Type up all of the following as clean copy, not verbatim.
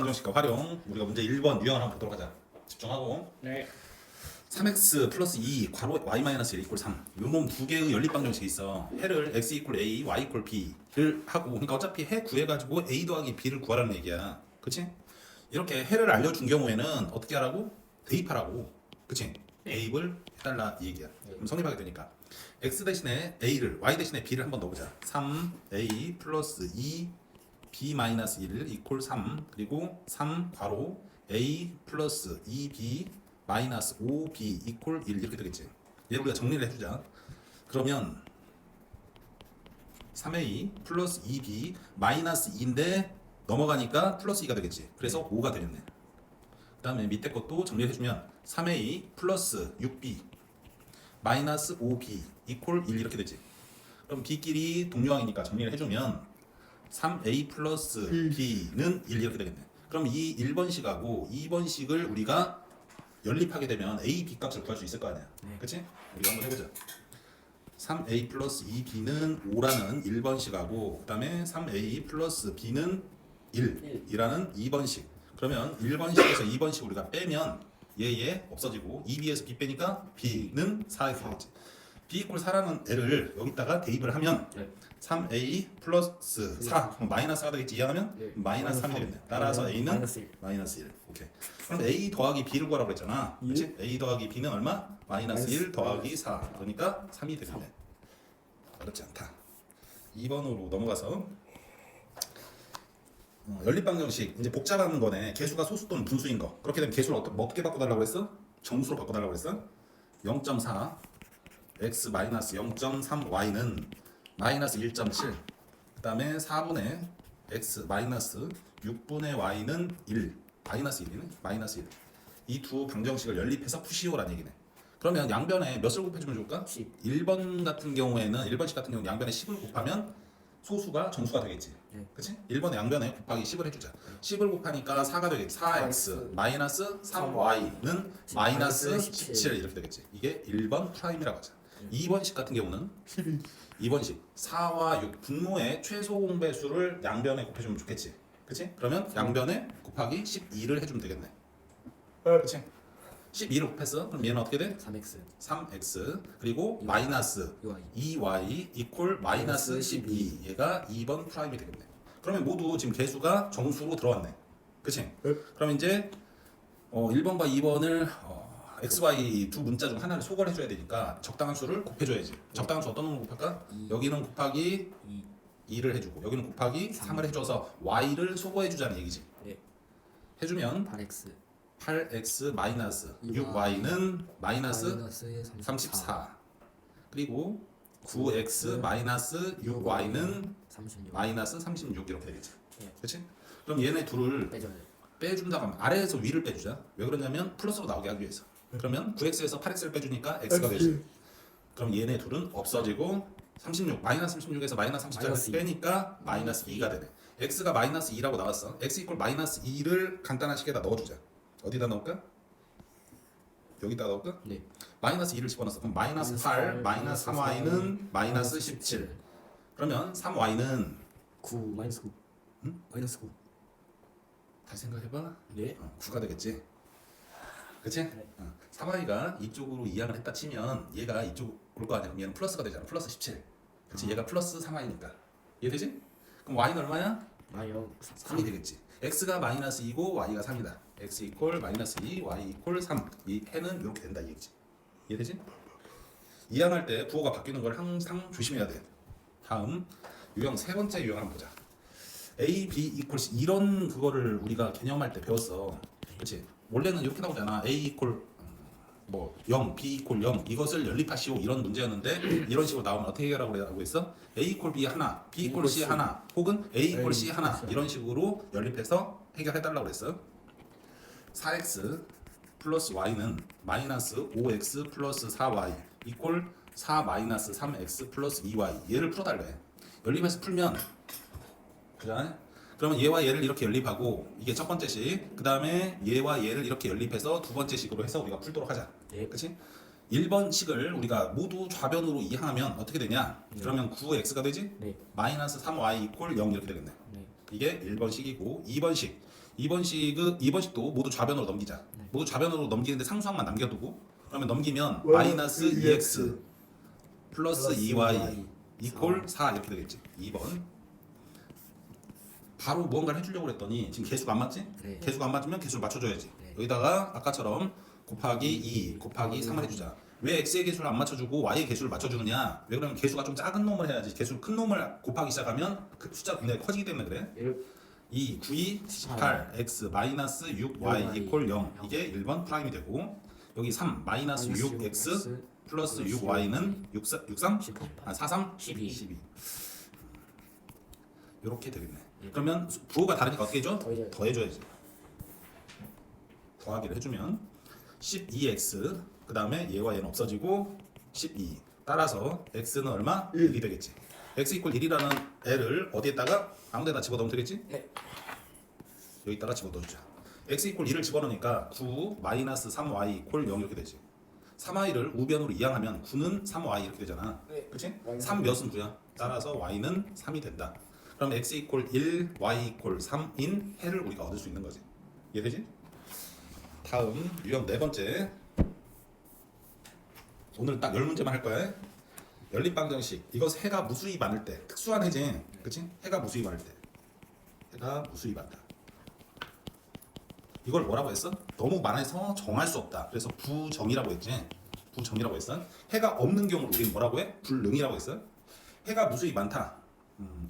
방정식과 활용. 우리가 문제 1번 유형을 한번 보도록 하자. 집중하고. 네. 3x 플러스 2 괄호 y 마이너스 1 이퀄 3. 요놈 두 개의 연립 방정식이 있어. 해를 x 이퀄 a, y 이퀄 b를 하고, 그러니까 어차피 해 구해가지고 a 더하기 b를 구하라는 얘기야. 그치? 이렇게 해를 알려준 경우에는 어떻게 하라고? 대입하라고. 그치? 대입을 해달라 이 얘기야. 그럼 성립하게 되니까 x 대신에 a를, y 대신에 b를 한번 넣어보자. 3a 플러스 2 b 마이너스 1 이퀄 3. 그리고 3 괄호 a 플러스 2b 마이너스 5b 이퀄 1 이렇게 되겠지. 얘를 우리가 정리를 해주자. 그러면 3a 플러스 2b 마이너스 2인데 넘어가니까 플러스 2가 되겠지. 그래서 5가 되겠네. 그 다음에 밑에 것도 정리를 해주면 3a 플러스 6b 마이너스 5b 이퀄 1 이렇게 되지. 그럼 b끼리 동류항이니까 정리를 해주면 3a 플러스 b는 1 이렇게 되겠네. 그럼 이 1번식하고 2번식을 우리가 연립하게 되면 a, b 값을 구할 수 있을 거 아니야. 그치? 우리가 한번 해보자. 3a 플러스 2b는 5라는 1번식하고 그 다음에 3a 플러스 b는 1이라는 2번식. 그러면 1번식에서 2번식 우리가 빼면 얘 없어지고 2b에서 b 빼니까 b는 4 이렇게 되겠지. b 이퀄 4라는 애를 여기다가 대입을 하면 3a 플러스 4 그럼 마이너스 4가 되겠지. 이항하면 마이너스 3이 되겠네. 따라서 a는 마이너스 1. 오케이. 그럼 a 더하기 b를 구하라고 했잖아. 그렇지? a 더하기 b는 얼마? 마이너스 1 더하기 4. 그러니까 3이 되겠네. 어렵지 않다. 2번으로 넘어가서 연립방정식 이제 복잡한 거네. 개수가 소수 또는 분수인 거. 그렇게 되면 개수를 어떻게 바꿔달라고 했어? 정수로 바꿔달라고 했어? 0.4 x 마이너스 0.3 y는 마이너스 1.7. 그 다음에 4분의 x 마이너스 6분의 y는 1. 마이너스 1이네. 마이너스 1. 이 두 방정식을 연립해서 푸시오라는 얘기네. 그러면 양변에 몇을 곱해주면 좋을까? 10. 1번 같은 경우에는 1번식 같은 경우는 양변에 10을 곱하면 소수가 정수가 되겠지. 그치? 1번의 양변에 곱하기 10을 해주자. 10을 곱하니까 4가 되겠지. 4x 마이너스 3y는 마이너스 17 이렇게 되겠지. 이게 1번 프라임이라고 하자. 2번식 같은 경우는 2번식 4와 6 분모의 최소 공배수를 양변에 곱해주면 좋겠지. 그치? 그러면 양변에 곱하기 12를 해주면 되겠네. 그치? 12를 곱했어. 그럼 얘는 어떻게 돼? 3x 3x 그리고 마이너스 2y 이퀄 마이너스 12. 얘가 2번 프라임이 되겠네. 그러면 모두 지금 개수가 정수로 들어왔네. 그치? 그럼 이제 1번과 2번을 xy 두 문자 중 하나를 소거를 해줘야 되니까 적당한 수를 곱해줘야지. 적당한 수 어떤 놈을 곱할까? 여기는 곱하기 2를 해주고 여기는 곱하기 3을 해줘서 y를 소거해주자는 얘기지. 해주면 8x 8x 마이너스 6y는 마이너스 34. 그리고 9x 마이너스 6y는 36 마이너스 36 이렇게 되겠지. 그렇지? 그럼 얘네 둘을 빼줘야 돼. 빼준다고 하면 아래에서 위를 빼주자. 왜 그러냐면 플러스로 나오게 하기 위해서. 그러면 9x에서 8x를 빼주니까 x가 되지. 그럼 얘네 둘은 없어지고 36 마이너스 36에서 마이너스 34를 빼니까 마이너스 2가 되네. x가 마이너스 2라고 나왔어. x 이퀄 마이너스 2를 간단한 식에다 넣어주자. 어디다 넣을까? 여기다 넣을까? 네. 마이너스 2를 집어넣었어. 그럼 마이너스 8 마이너스 3y는 마이너스 17. 그러면 3y는 9 마이너스 9 응? 마이너스 9 다시 생각해봐. 네. 9가 되겠지. 그치? 3y가 이쪽으로 이항을 했다 치면 얘가 이쪽 올 거 아니야. 그럼 얘는 플러스가 되잖아. 플러스 17. 그치? 얘가 플러스 3y니까. 이해되지? 그럼 y는 얼마야? 마이너스 3이 되겠지. x가 마이너스 2고 y가 3이다. x 이퀄 마이너스 2, y 이퀄 3. 이 해는 이렇게 된다 이 얘기지. 이해되지? 이항할 때 부호가 바뀌는 걸 항상 조심해야 돼. 다음 유형 세 번째 유형 한번 보자. a, b 이퀄 c 이런 그거를 우리가 개념할 때 배웠어. 그렇지? 원래는 이렇게 나오잖아. a 이퀄 0, b 이퀄 0 이것을 연립하시오 이런 문제였는데 이런 식으로 나오면 어떻게 해결하고 했어? a 이퀄 b 하나, b 이퀄 c 하나, 혹은 a 이퀄 c 하나 이런 식으로 연립해서 해결해달라고 그랬어. 4x 플러스 y는 마이너스 5x 플러스 4y 이퀄 4 마이너스 3x 플러스 2y 얘를 풀어달래. 연립해서 풀면 그래? 그러면 얘와 얘를 이렇게 연립하고 이게 첫 번째 식. 그 다음에 얘와 얘를 이렇게 연립해서 두 번째 식으로 해서 우리가 풀도록 하자. 그치? 1번 식을 우리가 모두 좌변으로 이항하면 어떻게 되냐? 그러면 9x가 되지? 마이너스 3y 이퀄 0 이렇게 되겠네. 이게 1번 식이고 2번 식. 2번 식도 모두 좌변으로 넘기자. 네. 모두 좌변으로 넘기는데 상수항만 남겨두고 그러면 넘기면 원, 마이너스 2x 플러스 2y 이퀄 4 이렇게 되겠지. 2번. 바로 무언가를 해주려고 했더니 지금 개수가 안 맞지? 네. 개수가 안 맞으면 개수를 맞춰줘야지. 네. 여기다가 아까처럼 곱하기 2 곱하기 3을 해주자. 왜 x의 개수를 안 맞춰주고 y의 개수를 맞춰주느냐? 왜 그러면 개수가 좀 작은 놈을 해야지. 개수 큰 놈을 곱하기 시작하면 그 숫자 굉장히 커지기 때문에 그래. 2, 9, 2, 18, x 마이너스 6, y 이퀄 0 이게 1번 프라임이 되고 여기 3 마이너스 6x 플러스 6y는 63? 18. 아, 43? 12. 12 이렇게 되겠네. 그러면 부호가 다르니까 어떻게 해줘? 더해줘야지. 더해줘야지. 더하기를 해주면 12x 그 다음에 얘와 얘는 없어지고 12 따라서 x는 얼마? 1이 되겠지. x 이퀄 1이라는 애를 어디에다가 아무 데다 집어넣으면 되겠지? 네. 여기다가 집어넣어주자. x 이퀄 1을 집어넣으니까 9 마이너스 3y 이퀄 0 이렇게 되지. 3y를 우변으로 이항하면 9는 3y 이렇게 되잖아. 네. 그치? 3 몇은 9야. 따라서 y는 3이 된다. 그럼 x 이퀄 1, y 이퀄 3인 해를 우리가 얻을 수 있는 거지. 이해되지? 다음 유형 네 번째. 오늘 딱 10문제만 할 거야. 연립방정식. 이거 해가 무수히 많을 때 특수한 해지. 그치? 해가 무수히 많을 때. 해가 무수히 많다. 이걸 뭐라고 했어? 너무 많아서 정할 수 없다. 그래서 부정이라고 했지. 부정이라고 했어. 해가 없는 경우를 우리는 뭐라고 해? 불능이라고 했어. 해가 무수히 많다.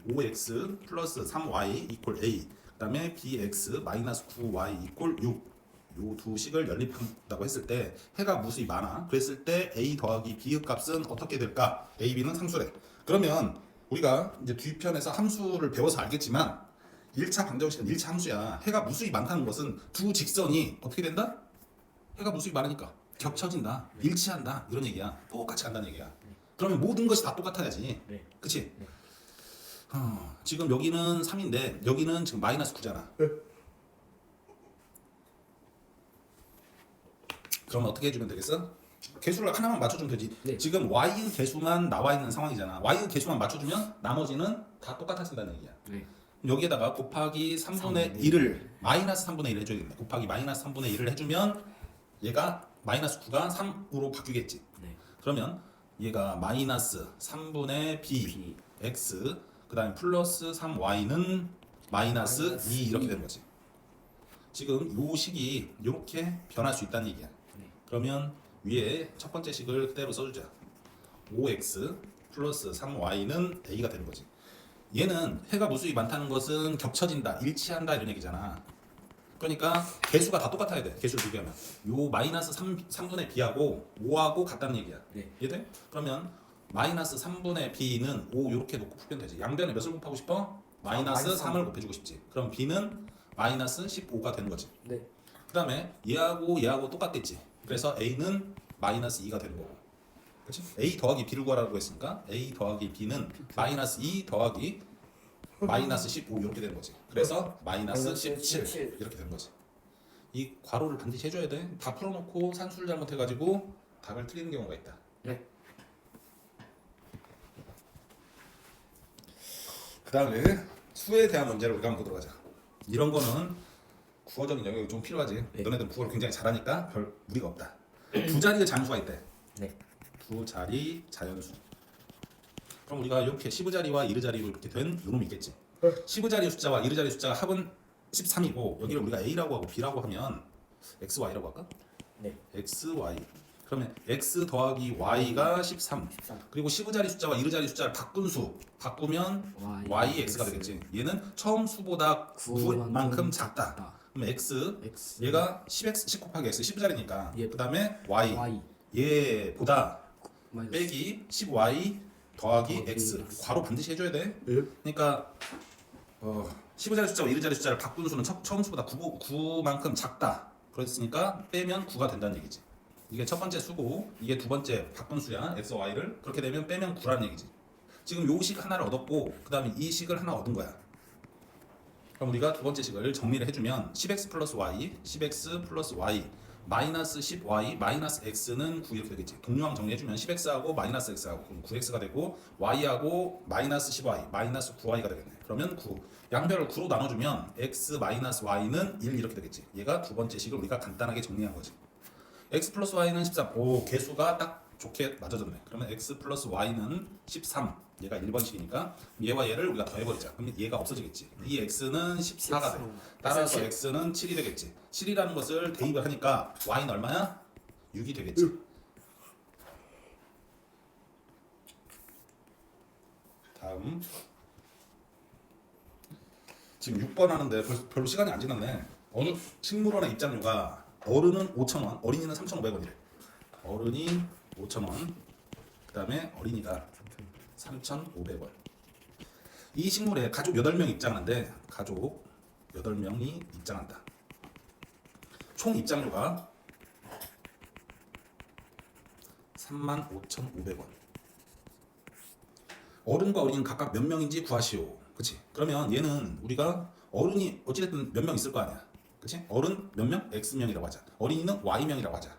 5x 플러스 3y 이퀄 a. 그다음에 bx 마이너스 9y 이퀄 6. 요 두 식을 연립한다고 했을 때 해가 무수히 많아. 그랬을 때 a 더하기 b의 값은 어떻게 될까? a, b는 상수래. 그러면 우리가 이제 뒤편에서 함수를 배워서 알겠지만 1차 방정식은 1차 함수야. 해가 무수히 많다는 것은 두 직선이 어떻게 된다? 해가 무수히 많으니까 겹쳐진다, 일치한다 이런 얘기야. 똑같이 간다는 얘기야. 그러면 모든 것이 다 똑같아야지. 네. 그치? 네. 지금 여기는 3인데 여기는 지금 마이너스 9잖아. 그럼 어떻게 해주면 되겠어? 개수를 하나만 맞춰주면 되지. 네. 지금 y의 개수만 나와 있는 상황이잖아. y의 개수만 맞춰주면 나머지는 다 똑같아진다는 얘기야. 네. 여기에다가 곱하기 3분의 1을 마이너스 3분의 1 해줘야겠네. 곱하기 마이너스 3분의 1을 해주면 얘가 마이너스 9가 3으로 바뀌겠지. 네. 그러면 얘가 마이너스 3분의 b, x 그 다음에 플러스 3y는 마이너스 2 이렇게 되는 거지. 지금 요 식이 이렇게 변할 수 있다는 얘기야. 네. 그러면 위에 첫 번째 식을 그대로 써주자. 5x 플러스 3y는 a가 되는 거지. 얘는 해가 무수히 많다는 것은 겹쳐진다, 일치한다 이런 얘기잖아. 그러니까 개수가 다 똑같아야 돼. 개수를 비교하면 요 마이너스 3분의 b하고 5하고 같다는 얘기야. 네. 이해돼? 그러면 마이너스 3분의 b는 5 이렇게 놓고 풀면 되지. 양변에 몇을 곱하고 싶어? 마이너스 마이너스 3을 곱해주고 싶지. 그럼 b는 마이너스 15가 되는 거지. 네. 그 다음에 얘하고 똑같겠지. 그래서 a는 마이너스 2가 되는 거고. 그렇지? a 더하기 b를 구하라고 했으니까 a 더하기 b는 마이너스 2 더하기 마이너스 15 이렇게 되는 거지. 그래서 마이너스 17 이렇게 되는 거지. 이 괄호를 반드시 해줘야 돼. 다 풀어놓고 산수를 잘못해가지고 답을 틀리는 경우가 있다. 네. 그 다음에 수에 대한 문제를 우리가 한번 보도록 하자. 이런 거는 국어적인 영역이 좀 필요하지. 네. 너네들 국어를 굉장히 잘하니까 별 무리가 없다. 두 자리의 장수가 있대. 네. 두 자리 자연수. 그럼 우리가 이렇게 10자리와 1자리로 이렇게 된 요놈이 있겠지. 10자리 숫자와 1자리 숫자가 합은 13이고 여기를 우리가 a라고 하고 b라고 하면 xy라고 할까? 네. xy. 그러면 x 더하기 y가 13. 13. 그리고 10자리 숫자와 1자리 숫자를 바꾼 수 바꾸면 y x가 되겠지. 얘는 처음 수보다 9만큼 작다. 그럼 x 얘가 10x 10 곱하기 x 10자리니까 예. 그다음에 y 얘보다 빼기 10y 더하기 x 괄호 반드시 해줘야 돼. 그러니까 15자리 숫자와 1자리 숫자를 바꾼 수는 처음 수보다 9만큼 작다. 그랬으니까 빼면 9가 된다는 얘기지. 이게 첫 번째 수고 이게 두 번째 바꾼 수야 x, y를. 그렇게 되면 빼면 9라는 얘기지. 지금 요 식 하나를 얻었고 그 다음에 이 식을 하나 얻은 거야. 그럼 우리가 두 번째 식을 정리를 해주면 10x 플러스 y, 10x 플러스 y 마이너스 10y 마이너스 x는 9 이렇게 되겠지. 동류항 정리해주면 10x하고 마이너스 x하고 그럼 9x가 되고 y하고 마이너스 10y 마이너스 9y가 되겠네. 그러면 9 양변을 9로 나눠주면 x 마이너스 y는 1 이렇게 되겠지. 얘가 두 번째 식을 우리가 간단하게 정리한 거지. x 플러스 y는 13. 오, 개수가 딱 좋게 맞아졌네. 그러면 x 플러스 y는 13. 얘가 1번식이니까 얘와 얘를 우리가 더해버리자. 그럼 얘가 없어지겠지. 이 x는 14가 돼. 따라서 x는 7이 되겠지. 7이라는 것을 대입을 하니까 y는 얼마야? 6이 되겠지. 다음 지금 6번 하는데 별로 시간이 안 지났네. 어느 식물원의 입장료가 어른은 5,000원, 어린이는 3,500원이래. 어른이 5,000원, 그 다음에 어린이가 3,500원. 이 식물에 가족 8명 입장하는데 가족 8명이 입장한다. 총 입장료가 35,500원. 어른과 어린이는 각각 몇 명인지 구하시오. 그치? 그러면 얘는 우리가 어른이 어찌됐든 몇 명 있을 거 아니야. 그치? 어른 몇 명? X명이라고 하자. 어린이는 Y명이라고 하자.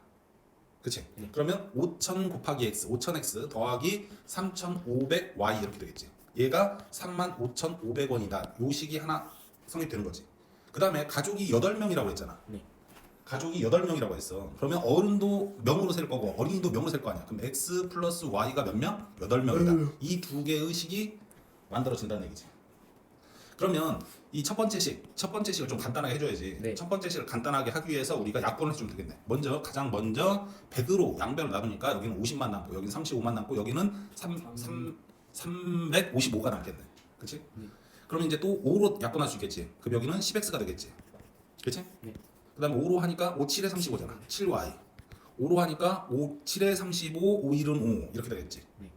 그치? 그러면 5,000 곱하기 X, 5,000X 더하기 3,500Y 이렇게 되겠지. 얘가 35,500원이다. 요 식이 하나 성립되는 거지. 그 다음에 가족이 8명이라고 했잖아. 네. 가족이 8명이라고 했어. 그러면 어른도 명으로 셀 거고 어린이도 명으로 셀 거 아니야. 그럼 X 플러스 Y가 몇 명? 8명이다. 이 두 개의 식이 만들어진다는 얘기지. 그러면 이 첫 번째 식을 좀 간단하게 해줘야지. 네. 첫 번째 식을 간단하게 하기 위해서 우리가 약분을 해주면 되겠네. 가장 먼저 100으로 양변을 나누니까 여기는 50만 남고 여기는 35만 남고 여기는 355가 남겠네. 그렇지? 네. 그러면 이제 또 5로 약분할 수 있겠지. 그럼 여기는 10x가 되겠지. 그렇지? 네. 그 다음에 5로 하니까 5, 7에 35잖아. 7y. 5로 하니까 5, 7에 35, 5, 1은 5 이렇게 되겠지. 네.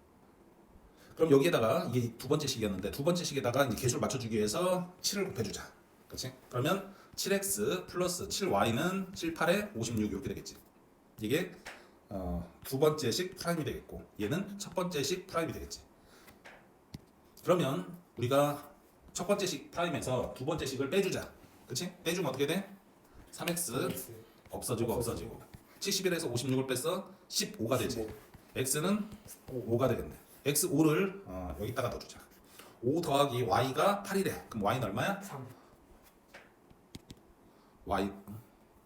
그럼 여기에다가 이게 두 번째 식이었는데 두 번째 식에다가 이제 개수를 맞춰주기 위해서 7을 곱해주자. 그렇지? 그러면 7x 플러스 7y는 7, 8에 56 이렇게 되겠지. 이게 두 번째 식 프라임이 되겠고 얘는 첫 번째 식 프라임이 되겠지. 그러면 우리가 첫 번째 식 프라임에서 두 번째 식을 빼주자. 그렇지? 빼주면 어떻게 돼? 3x 없어지고 71에서 56을 뺐어 15가 되지. x는 5가 되겠네. x5를 여기다가 넣어주자. 5 더하기 y가 8이래. 그럼 y는 얼마야? 3.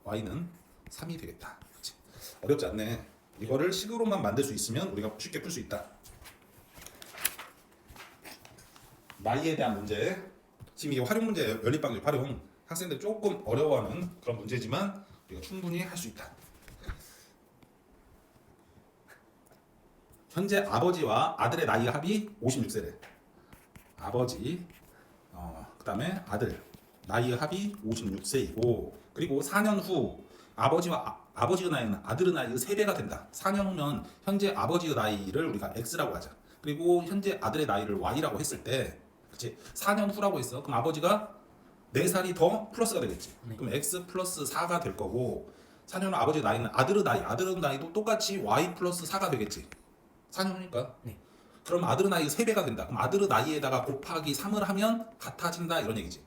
y는 3이 되겠다. 그치? 어렵지 않네. 이거를 식으로만 만들 수 있으면 우리가 쉽게 풀 수 있다. 나이에 대한 문제. 지금 이게 활용 문제, 연립방정 활용. 학생들 조금 어려워하는 그런 문제지만 우리가 충분히 할 수 있다. 현재 아버지와 아들의 나이 합이 56세래. 아버지, 그 다음에 아들 나이 합이 56세이고 그리고 4년 후 아버지의 나이는 아들의 나이의 3배가 된다. 4년 후면 현재 아버지의 나이를 우리가 X라고 하자. 그리고 현재 아들의 나이를 Y라고 했을 때 그치? 4년 후라고 했어. 그럼 아버지가 4살이 더 플러스가 되겠지. 네. 그럼 X 플러스 4가 될 거고 4년 후 아버지의 나이는 아들의 나이도 똑같이 Y 플러스 4가 되겠지. 4년 후니까. 네. 그럼 아들의 나이가 3배가 된다. 그럼 아들의 나이에다가 곱하기 3을 하면 같아진다 이런 얘기지.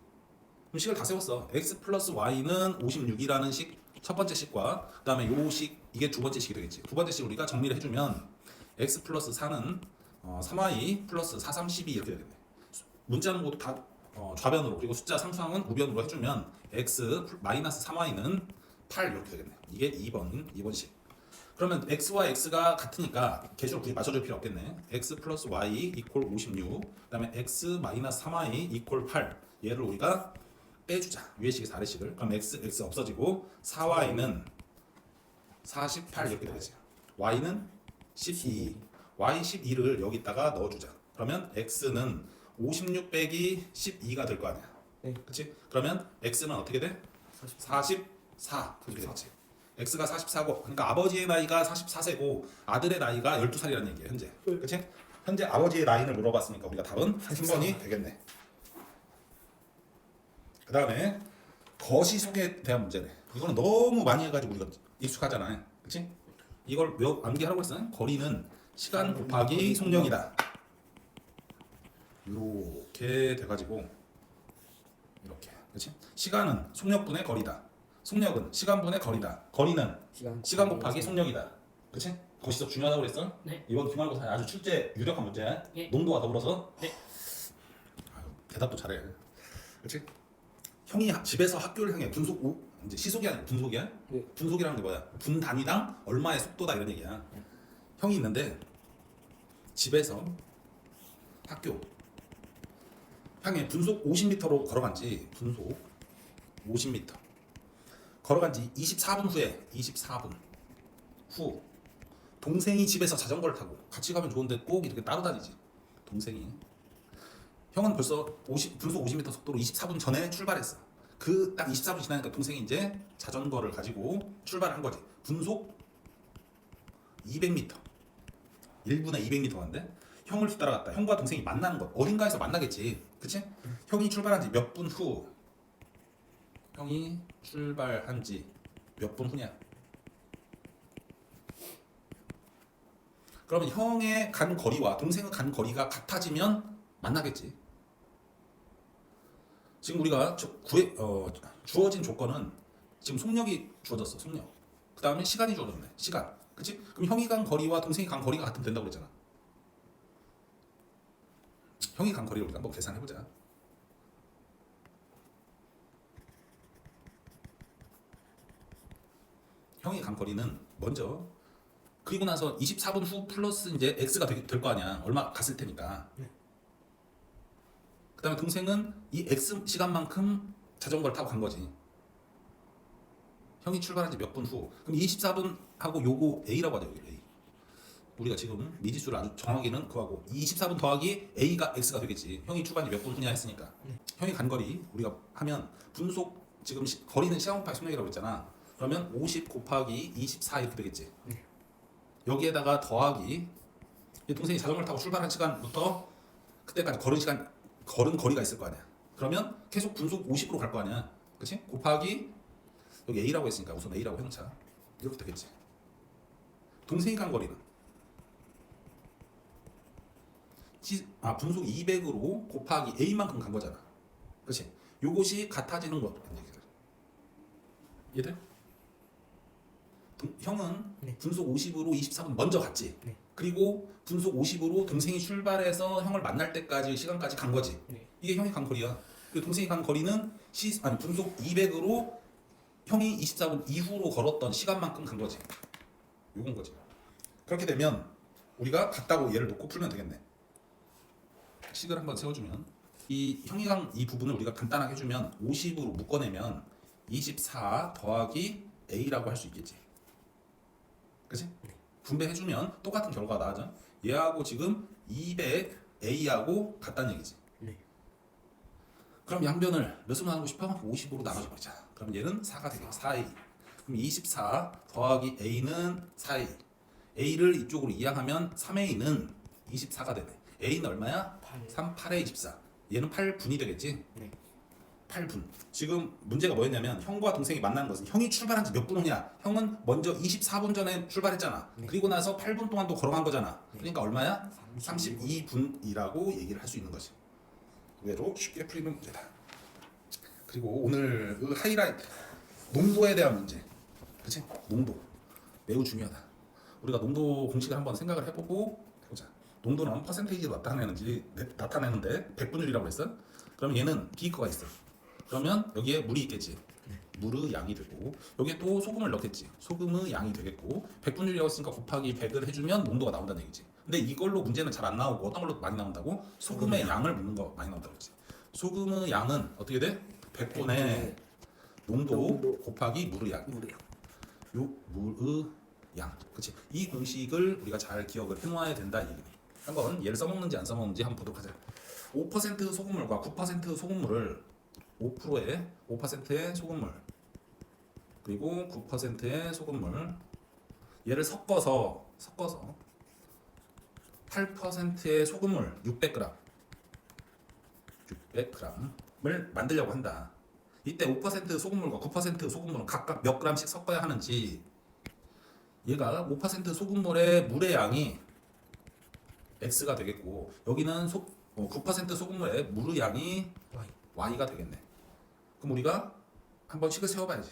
그럼 식을 다 세웠어. X 플러스 Y는 56이라는 식 첫 번째 식과 그 다음에 요 식 이게 두 번째 식이 되겠지. 두 번째 식 우리가 정리를 해주면 X 플러스 4는 3Y 플러스 4, 3, 12 이렇게 되겠네. 문자는 모두 다 좌변으로 그리고 숫자 상수항은 우변으로 해주면 X 마이너스 3Y는 8 이렇게 되겠네. 이게 2번식. 그러면 x와 x가 같으니까 개수를 굳이 맞춰줄 필요 없겠네. x 플러스 y 이퀄 56. 그 다음에 x 마이너스 3y 이퀄 8. 얘를 우리가 빼주자. 위의 식에서 아래 식을. 그럼 x 없어지고 4y는 48 이렇게 되지. y는 12. y 12를 여기다가 넣어주자. 그러면 x는 56 빼기 12가 될 거 아니야. 네. 그렇지? 그러면 x는 어떻게 돼? 44 이렇게 되지. x가 44고 그러니까 아버지의 나이가 44세고 아들의 나이가 12살이라는 얘기예요. 현재. 그렇지? 현재 아버지의 나이를 물어봤으니까 우리가 답은 3번이 되겠네. 그 다음에 거시속에 대한 문제네. 이거는 너무 많이 해가지고 우리가 익숙하잖아요. 그렇지? 이걸 암기하라고 했어요. 거리는 시간 곱하기 속력이다. 이렇게 돼가지고 이렇게. 그렇지? 시간은 속력분의 거리다. 속력은 시간분의 거리다. 거리는 시간 곱하기 속력이다. 그치? 거시적 중요하다고 그랬어? 네. 이번 기말고사 아주 출제 유력한 문제야. 예. 농도와 더불어서. 네. 아유, 대답도 잘해. 그치? 형이 집에서 학교를 향해 이제 시속이 아니라 분속이야? 네. 분속이라는 게 뭐야? 분 단위당 얼마의 속도다 이런 얘기야. 형이 있는데 집에서 학교 향해 분속 50m로 걸어간지 분속 50m 걸어간지 24분 후에 24분 후 동생이 집에서 자전거를 타고 같이 가면 좋은데 꼭 이렇게 따로 다니지. 동생이 형은 벌써 분속 50m 속도로 24분 전에 출발했어. 그 딱 24분 지나니까 동생이 이제 자전거를 가지고 출발한 거지. 분속 200m 1분에 200m 간대. 형을 따라갔다. 형과 동생이 만나는 것 어딘가에서 만나겠지. 그치? 형이 출발한 지 몇 분 후. 형이 출발한 지 몇 분 후냐? 그러면 형의 간 거리와 동생의 간 거리가 같아지면 만나겠지. 지금 우리가 주어진 조건은 지금 속력이 주어졌어. 속력. 그 다음에 시간이 주어졌네. 시간. 그치? 그럼 형이 간 거리와 동생이 간 거리가 같으면 된다고 그랬잖아. 형이 간 거리를 우리가 한번 계산해보자. 형이 간 거리는 먼저 그리고 나서 24분 후 플러스 이제 x가 될 거 아니야. 얼마 갔을 테니까. 그 다음에 동생은 이 x 시간만큼 자전거를 타고 간 거지. 형이 출발한 지 몇 분 후. 그럼 24분 하고 요거 a라고 하죠. A. 우리가 지금 미지수를 아주 정확히는 그거하고 24분 더하기 a가 x가 되겠지. 형이 출발한 지 몇 분 후냐 했으니까. 형이 간 거리 우리가 하면 분속 지금 거리는 시간 곱하기 속력이라고 했잖아. 그러면 50 곱하기 24 이렇게 되겠지. 여기에다가 더하기 동생이 자전거를 타고 출발한 시간부터 그때까지 걸은 거리가 있을 거 아니야. 그러면 계속 분속 50으로 갈 거 아니야. 그치? 곱하기 여기 a라고 했으니까 우선 a라고 해놓자. 이렇게 되겠지. 동생이 간 거리는 분속 200으로 곱하기 a만큼 간 거잖아. 그치? 요것이 같아지는 것. 이해돼? 형은 분속 50으로 24분 먼저 갔지. 네. 그리고 분속 50으로 동생이 출발해서 형을 만날 때까지 시간까지 간 거지. 네. 이게 형이 간 거리야. 그리고 동생이 간 거리는 분속 200으로 형이 24분 이후로 걸었던 시간만큼 간 거지. 요건 거지. 그렇게 되면 우리가 같다고 얘를 놓고 풀면 되겠네. 식을 한번 세워주면 이 형이 간 이 부분을 우리가 간단하게 해주면 50으로 묶어내면 24 더하기 a라고 할 수 있겠지. 그치? 분배해주면 똑같은 결과가 나오죠. 얘하고 지금 200a하고 같다는 얘기지. 네. 그럼 양변을 몇으로 나누고 싶어? 50으로 나눠줘 버리자. 그럼 얘는 4가 되겠네. 4a. 그럼 24 더하기 a는 4a. a를 이쪽으로 이항하면 3a는 24가 되네. a는 얼마야? 8에 24. 얘는 8분이 되겠지? 네. 8분. 지금 문제가 뭐였냐면 형과 동생이 만난 것은 형이 출발한 지 몇 분 후냐? 형은 먼저 24분 전에 출발했잖아. 네. 그리고 나서 8분 동안 또 걸어간 거잖아. 네. 그러니까 얼마야? 32분이라고 얘기를 할 수 있는 거지. 의외로 쉽게 풀리는 문제다. 그리고 오늘 그 하이라이트 농도에 대한 문제. 그치? 농도 매우 중요하다. 우리가 농도 공식을 한번 생각을 해보고 해보자. 농도는 퍼센테이지로 나타내는데 100분율이라고 했어. 그러면 얘는 비커가 있어. 그러면 여기에 물이 있겠지. 물의 양이 되고 여기에 또 소금을 넣겠지. 소금의 양이 되겠고 100분율이었으니까 곱하기 100을 해주면 농도가 나온다는 얘기지. 근데 이걸로 문제는 잘 안 나오고 어떤 걸로 많이 나온다고? 소금의 양을 묻는 거 많이 나온다고 그러지. 소금의 양은 어떻게 돼? 100분의 농도 곱하기 물의 양. 요 물의 양. 그치? 이 공식을 우리가 잘 기억을 해놓아야 된다 이 얘기네. 한번 얘를 써먹는지 안 써먹는지 한번 보도록 하자. 5% 소금물과 9% 소금물을 5%의 소금물 그리고 9%의 소금물 얘를 섞어서 8%의 소금물 600g 600g을 만들려고 한다. 이때 5% 소금물과 9% 소금물은 각각 몇 g씩 섞어야 하는지 얘가 5% 소금물의 물의 양이 x가 되겠고 여기는 9% 소금물의 물의 양이 y가 되겠네. 그럼 우리가 한번 식을 세워봐야지.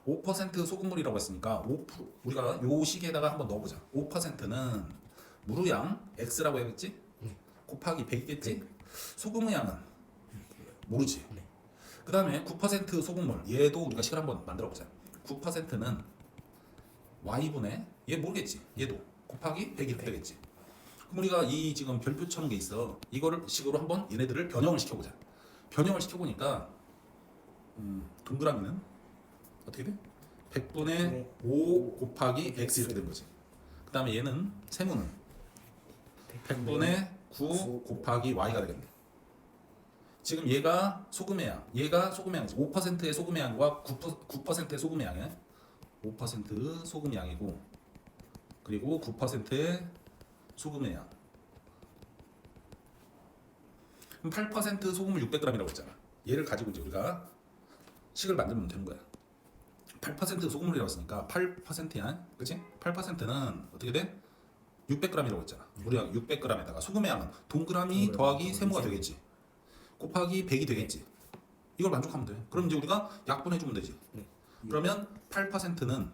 5% 소금물이라고 했으니까 5% 우리가 요 식에다가 한번 넣어보자. 5%는 무르양 x라고 했지? 곱하기 100이겠지? 소금의 양은 모르지. 그 다음에 9% 소금물 얘도 우리가 식을 한번 만들어보자. 9%는 y분의 얘 모르겠지. 얘도 곱하기 100 이렇게 되겠지. 그럼 우리가 이 지금 별표 쳐놓은 게 있어. 이거를 식으로 한번 얘네들을 변형을 시켜보자. 변형을 시켜보니까 동그라미는 어떻게 돼? 100분의 5 곱하기 x 이렇게 된 거지. 그 다음에 얘는 세모는 100분의 9 곱하기 y가 되겠네. 지금 얘가 소금의 양, 얘가 소금의 양이지. 5%의 소금의 양과 9%의 소금의 양에 5% 소금 양이고, 그리고 9%의 소금의 양. 그럼 8% 소금을 600g이라고 했잖아. 얘를 가지고 이제 우리가 식을 만들면 되는 거야. 8% 소금물이라고 했으니까 8%야, 그렇지? 8%는 어떻게 돼? 600g이라고 했잖아. 우리가 600g에다가 소금의 양은 동그라미 더하기 세모가 되겠지. 곱하기 100이 되겠지. 이걸 만족하면 돼. 그럼 이제 우리가 약분해주면 되지. 그러면 8%는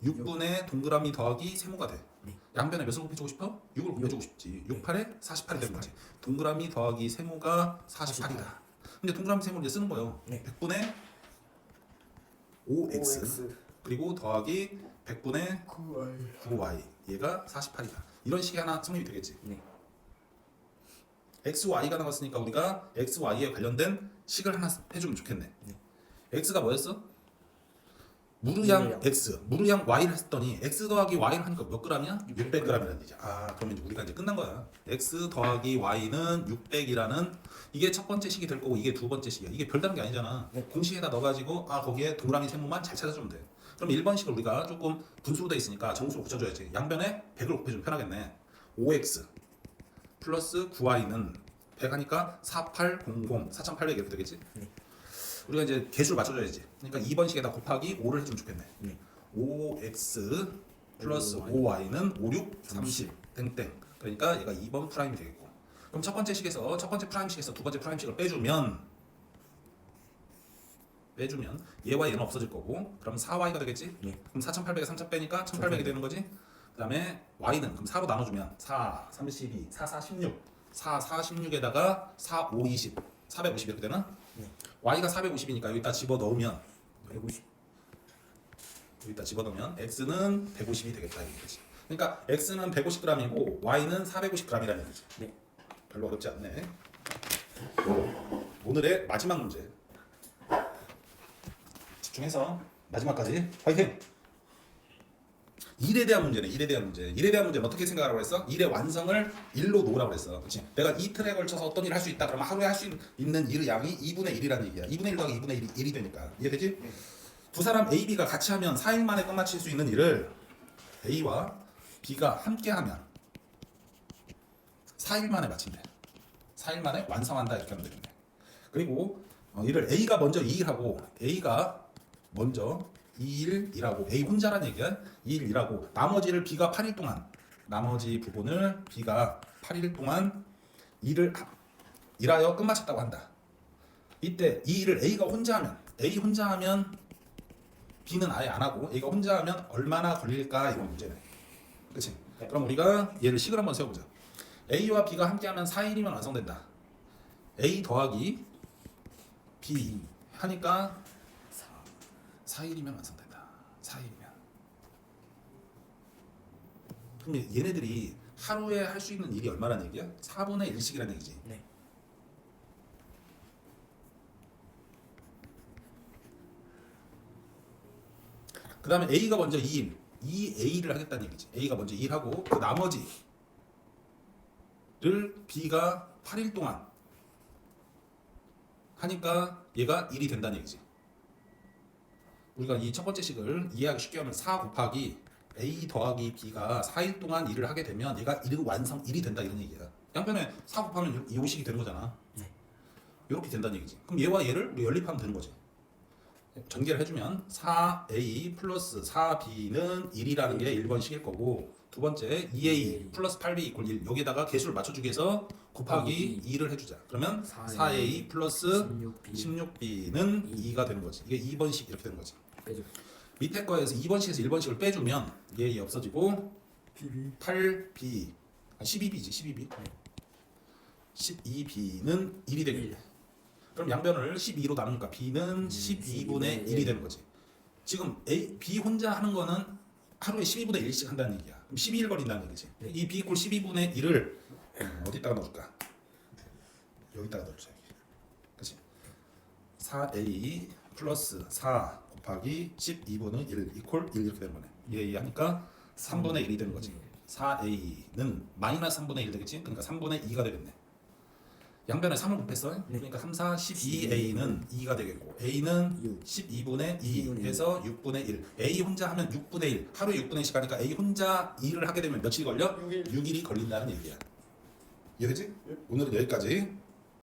6분의 동그라미 더하기 세모가 돼. 양변에 몇을 곱해주고 싶어? 6을 곱해주고 싶지. 6, 8에 48이 되는 거지. 동그라미 더하기 세모가 48이다. 근데 동그라미 세모를 이제 쓰는 거예요. 100분의 5x 그리고 더하기 100분의 9y 얘가 48이다. 이런 식이 하나 성립이 되겠지. x, y가 나왔으니까 우리가 x, y에 관련된 식을 하나 해주면 좋겠네. x가 뭐였어? 무르양 x, 무르양 y를 했더니 x 더하기 y를 하니까 몇 g이야? 600g이라는 얘기지. 아, 그러면 이제 우리가 이제 끝난 거야. x 더하기 y는 600이라는 이게 첫 번째 식이 될 거고 이게 두 번째 식이야. 이게 별다른 게 아니잖아. 공식에다 넣어가지고 거기에 동그라미 세모만 잘 찾아주면 돼. 그럼 1번 식을 우리가 조금 분수로 돼 있으니까 정수로 붙여줘야지. 양변에 100을 곱해주면 편하겠네. 5x 플러스 9y는 100 하니까 4800, 4800 이렇게 되겠지? 우리가 이제 개수를 맞춰줘야지. 그러니까 2번 식에다 곱하기 5를 해주면 좋겠네. 5x 플러스 5y는 5, 6, 30 땡땡. 그러니까 얘가 2번 프라임이 되겠고. 그럼 첫 번째 식에서 첫 번째 프라임식에서 두 번째 프라임식을 빼주면 얘와 얘는 없어질 거고, 그럼 4y가 되겠지? 그럼 4800에 3000 빼니까 1800이 되는 거지? 그 다음에 y는 그럼 4로 나눠주면 4, 32, 4, 4, 16 4, 4, 16에다가 4, 5, 20 450 이렇게 되나? y가 450이니까 여기다 집어넣으면 150. 여기다 집어넣으면 x는 150이 되겠다 이거지. 그러니까 x는 150g이고 y는 450g이라는 얘기지. 별로 어렵지 않네. 오늘의 마지막 문제. 집중해서 마지막까지 화이팅! 1에 대한 문제네. 1에 대한 문제. 1에 대한 문제는 어떻게 생각하라고 했어? 1의 완성을 1로 놓으라고 했어. 그렇지? 내가 이틀에 걸쳐서 어떤 일을 할 수 있다. 그러면 하루에 할 수 있는 일의 양이 2분의 1이라는 얘기야. 2분의 1 더하기 2분의 1이 1이 되니까. 이해되지? 두 사람 A, B가 같이 하면 4일 만에 끝마칠 수 있는 일을 A와 B가 함께 하면 4일 만에 마친대. 4일 만에 완성한다 이렇게 하면 되겠네. 그리고 이를 A가 먼저 2일 하고 A가 먼저 2일 일하고, A 혼자란 얘기야. 2일 일하고 나머지를 B가 8일 동안, 나머지 부분을 B가 8일 동안 일을 일하여 끝마쳤다고 한다. 이때 이 일을 A가 혼자 하면, A 혼자 하면 B는 아예 안 하고 A가 혼자 하면 얼마나 걸릴까 이건 문제네. 그렇지? 그럼 우리가 얘를 식을 한번 세워보자. A와 B가 함께하면 4일이면 완성된다. A 더하기 B 하니까 4일이면 완성된다. 4일이면. 그럼 얘네들이 하루에 할 수 있는 일이 얼마라는 얘기야? 4분의 1씩이라는 얘기지. 그 다음에 A가 먼저 2일, 2A를 하겠다는 얘기지. A가 먼저 2일 하고 그 나머지를 B가 8일 동안 하니까 얘가 1이 된다는 얘기지. 우리가 이 첫 번째 식을 이해하기 쉽게 하면 4 곱하기 A 더하기 B가 4일 동안 일을 하게 되면 얘가 1의 완성 1이 된다 이런 얘기야. 양변에 4 곱하면 이 식이 되는 거잖아. 이렇게 된다는 얘기지. 그럼 얘와 얘를 우리 연립하면 되는 거지. 전개를 해주면 4a 플러스 4b는 1이라는 게 1번식일 거고, 두 번째 2a 플러스 8b 이퀄 1, 여기에다가 개수를 맞춰주기 위해서 곱하기 2를 해주자. 그러면 4a 플러스 16b는 2가 되는 거지. 이게 2번식 이렇게 되는 거지. 빼줘. 밑에 거에서 2번식에서 1번식을 빼주면 얘 없어지고 8b 12b지 12b 12b는 1이 되겠네. 그럼 양변을 12로 나누니까 b는 12분의 1이 되는 거지. 지금 b 혼자 하는 거는 하루에 12분의 1씩 한다는 얘기야. 그럼 12일 걸린다는 얘기지. 네. 이 b 이퀄 12분의 1을 어디다가 넣어줄까? 여기다가 넣어주자. 그렇지. 4a 플러스 4 곱하기 12분의 1 이퀄 1 이렇게 되는 거네. 얘 하니까 3분의 1이 되는 거지. 4a는 마이너스 3분의 1 되겠지? 그러니까 3분의 2가 되겠네. 양변에 3을 곱했어. 그러니까 3, 4, 12a는 2가 되겠고 a는 12분의 2 해서 6분의 1. a 혼자 하면 6분의 1. 하루에 6분의 1씩 하니까 a 혼자 일을 하게 되면 며칠이 걸려? 6일이 걸린다는 얘기야. 이해되지? 오늘은 여기까지.